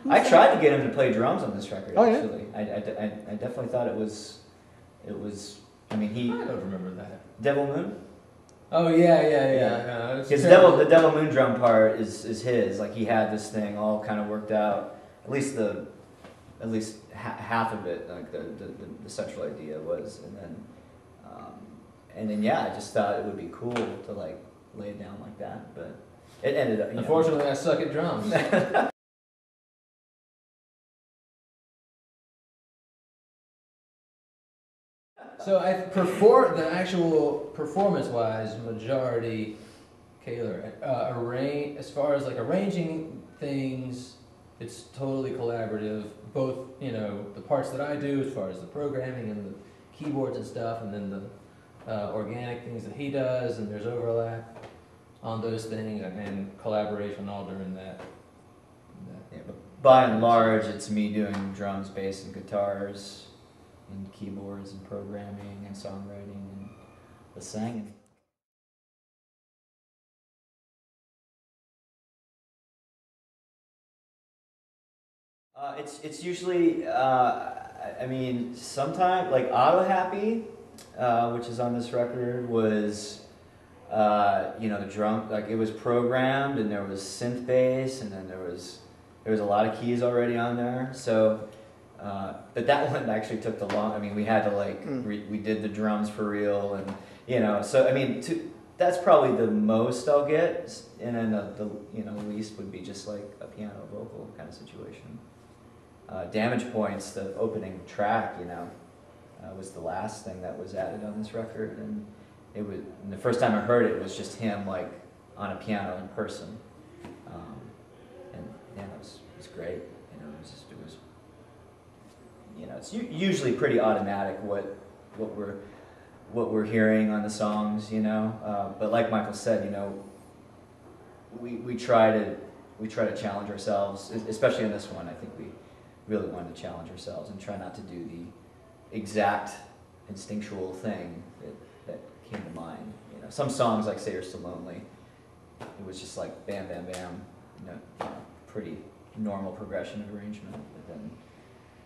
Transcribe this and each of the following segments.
I tried to get him to play drums on this record. Oh, yeah? Actually, I definitely thought it was. I mean, I don't remember that. Devil Moon. Oh yeah. His the Devil Moon drum part is his. Like he had this thing all kind of worked out. At least half of it, like the central idea was, and then yeah, I just thought it would be cool to like lay it down like that, but it ended up. Unfortunately, I suck at drums. So the actual performance-wise, majority Kaler. As far as like arranging things, it's totally collaborative. Both, the parts that I do, as far as the programming and the keyboards and stuff, and then the organic things that he does, and there's overlap on those things and collaboration all during that. Yeah, but by and large, it's me doing drums, bass, and guitars, and keyboards, and programming, and songwriting, and the singing. It's usually, I mean, sometimes, like Auto Happy, which is on this record, was, the drum, like it was programmed, and there was synth bass, and then there was a lot of keys already on there. So, but that one actually took I mean, we had to like, we did the drums for real, and so I mean, that's probably the most I'll get, and then the least would be just like a piano vocal kind of situation. Damage Points, the opening track, was the last thing that was added on this record, and and the first time I heard it was just him like on a piano in person, and yeah, it was great. It's usually pretty automatic what we're hearing on the songs, but like Michael said, we try to challenge ourselves, especially in this one. I think we really wanted to challenge ourselves and try not to do the exact instinctual thing that came to mind. Some songs like "Say You're Still Lonely," it was just like bam, bam, bam, pretty normal progression of arrangement. But then,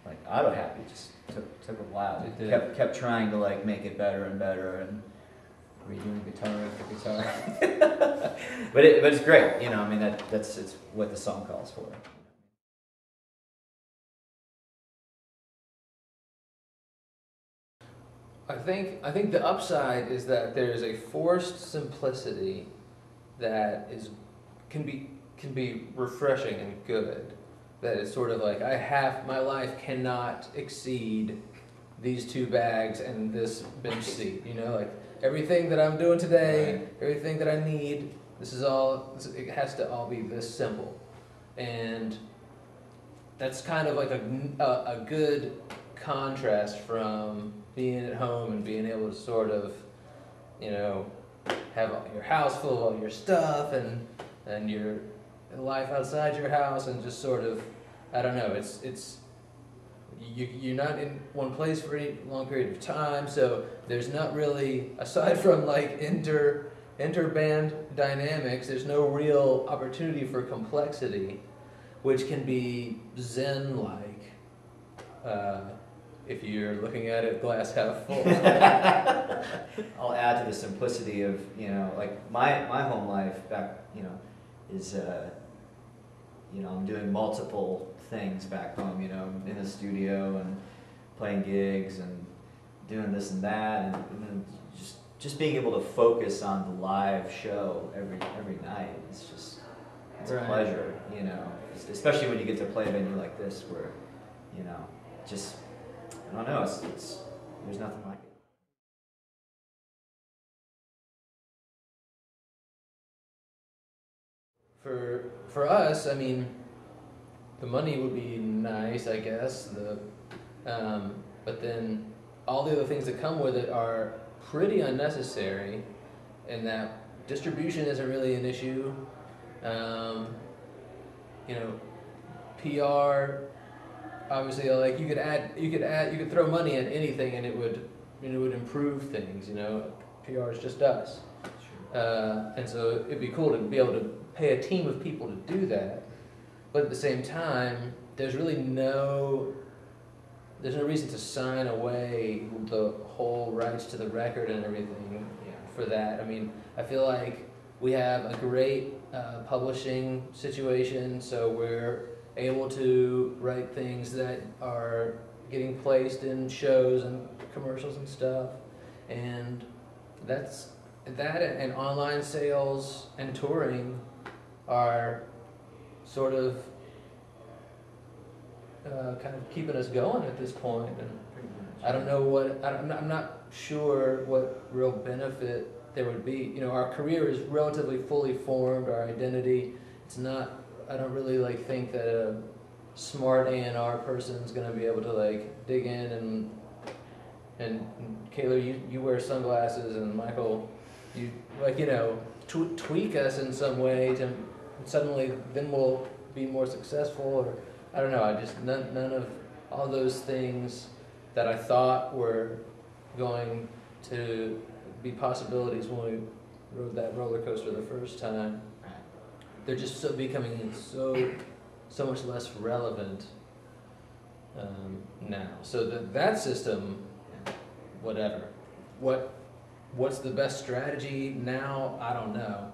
like Auto Happy, just took a while. It kept trying to like make it better and better, and redoing guitar after guitar. but it's great. I mean it's what the song calls for. I think the upside is that there's a forced simplicity that can be refreshing and good. That it's sort of like my life cannot exceed these 2 bags and this bench seat. Like everything that I'm doing today, everything that I need, it has to all be this simple, and that's kind of like a good contrast from being at home and being able to sort of, have your house full of all your stuff and your life outside your house, and just sort of, I don't know, you're not in one place for any long period of time, so there's not really, aside from like inter-band dynamics, there's no real opportunity for complexity, which can be Zen-like. If you're looking at it glass half full. I'll add to the simplicity of, like my home life back, is, I'm doing multiple things back home, in the studio and playing gigs and doing this and that, and then just being able to focus on the live show every night. It's a pleasure, especially when you get to play a venue like this where, I don't know, there's nothing like it. For us, I mean, the money would be nice, I guess. But then all the other things that come with it are pretty unnecessary, in that distribution isn't really an issue. PR. Obviously, like you could throw money at anything and it would improve things. PR is just us, and so it'd be cool to be able to pay a team of people to do that. but at the same time, there's really no reason to sign away the whole rights to the record and everything for that. I mean, I feel like we have a great publishing situation, so we're able to write things that are getting placed in shows and commercials and stuff, and that and online sales and touring are sort of kind of keeping us going at this point. And I don't know I'm not sure what real benefit there would be. You know, our career is relatively fully formed, our identity. It's not, I don't really like think that a smart A&R person is going to be able to like dig in and Kaler, you wear sunglasses, and Michael, you like, you know, tweak us in some way to suddenly then we'll be more successful, or I don't know. I just none of all those things that I thought were going to be possibilities when we rode that roller coaster the first time. They're just becoming so much less relevant now. So that system, whatever. What's the best strategy now? I don't know.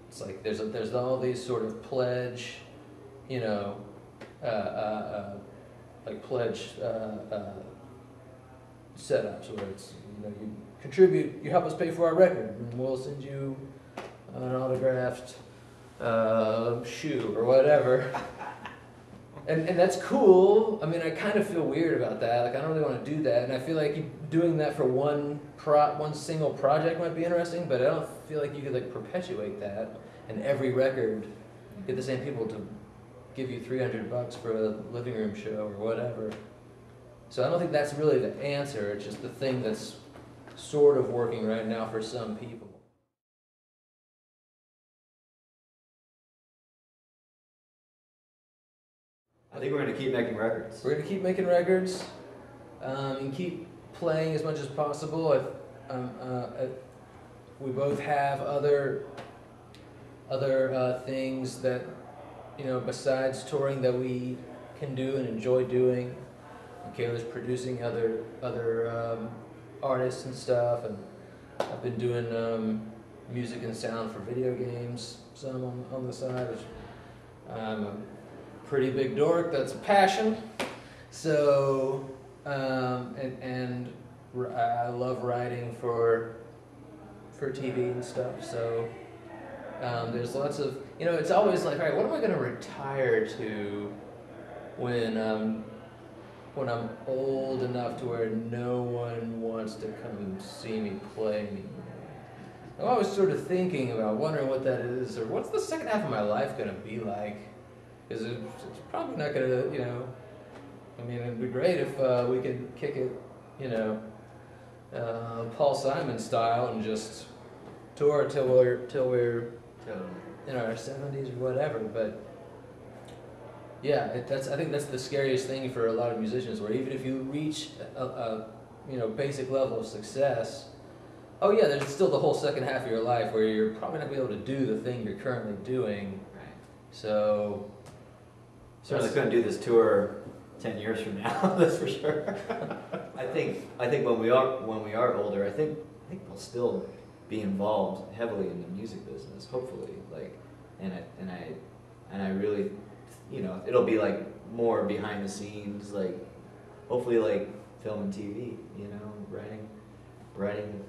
It's like there's all these sort of pledge, you know, like pledge setups where it's, you know, you contribute, you help us pay for our record, and we'll send you an autographed shoe or whatever. And that's cool. I mean, I kind of feel weird about that. Like, I don't really want to do that. And I feel like doing that for one single project might be interesting, but I don't feel like you could like perpetuate that. And every record, get the same people to give you $300 for a living room show or whatever. So I don't think that's really the answer. It's just the thing that's sort of working right now for some people. I think we're going to keep making records. We're going to keep making records and keep playing as much as possible. We both have other things that, you know, besides touring that we can do and enjoy doing. And Kaler's producing other artists and stuff, and I've been doing music and sound for video games, some on the side. I'm a pretty big dork. That's a passion. So and I love writing for TV and stuff. So there's lots of, you know, it's always like, all right, what am I going to retire to when I'm old enough to where no one wants to come see me play anymore? I'm always sort of thinking about, wondering what that is, or what's the second half of my life going to be like? Because it's probably not going to, you know, I mean, it'd be great if we could kick it, you know, Paul Simon style and just tour till we're in our 70s or whatever. But yeah, I think that's the scariest thing for a lot of musicians, where even if you reach a you know, basic level of success, oh yeah, there's still the whole second half of your life where you're probably not going to be able to do the thing you're currently doing. Right. So certainly couldn't do this tour 10 years from now. That's for sure. I think when we are older, I think we'll still be involved heavily in the music business. Hopefully, like, and I really, you know, it'll be like more behind the scenes, like hopefully like film and TV. You know, writing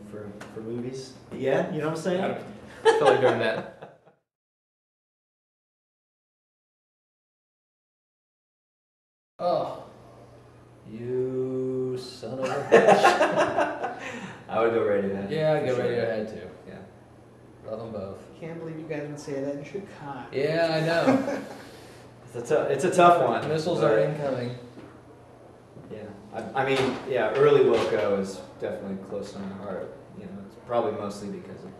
for movies. Yeah, you know what I'm saying? I'm totally doing that. Oh, you son of a bitch. I would go Radiohead. Yeah, I'd go Radiohead too. Yeah. Love them both. Can't believe you guys would say that in Chicago. Yeah, I know. It's a tough one. Missiles are incoming. Yeah, I mean, yeah, early Wilco is definitely close to my heart. You know, it's probably mostly because of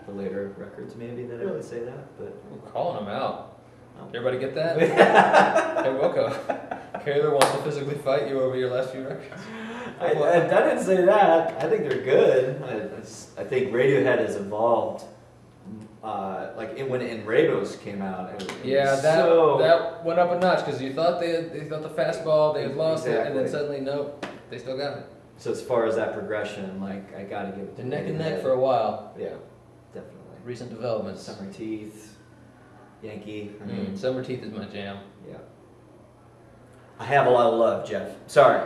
the later records, maybe, that I would say that. But We're calling them out. Oh. Everybody get that? Hey, Wilco. Kaler wants to physically fight you over your last few records. I didn't say that. I think they're good. I think Radiohead has evolved when Enrebos came out, it Yeah, was that went up a notch because you thought they thought the fastball they had lost it, and then Exactly. suddenly nope, they still got it. So as far as that progression, like I gotta give it to They're neck and Radiohead. neck for a while. Yeah, definitely. Recent developments. Summer Teeth, Yankee. I mean, Summer Teeth is my jam. yeah. I have a lot of love, Jeff. Sorry.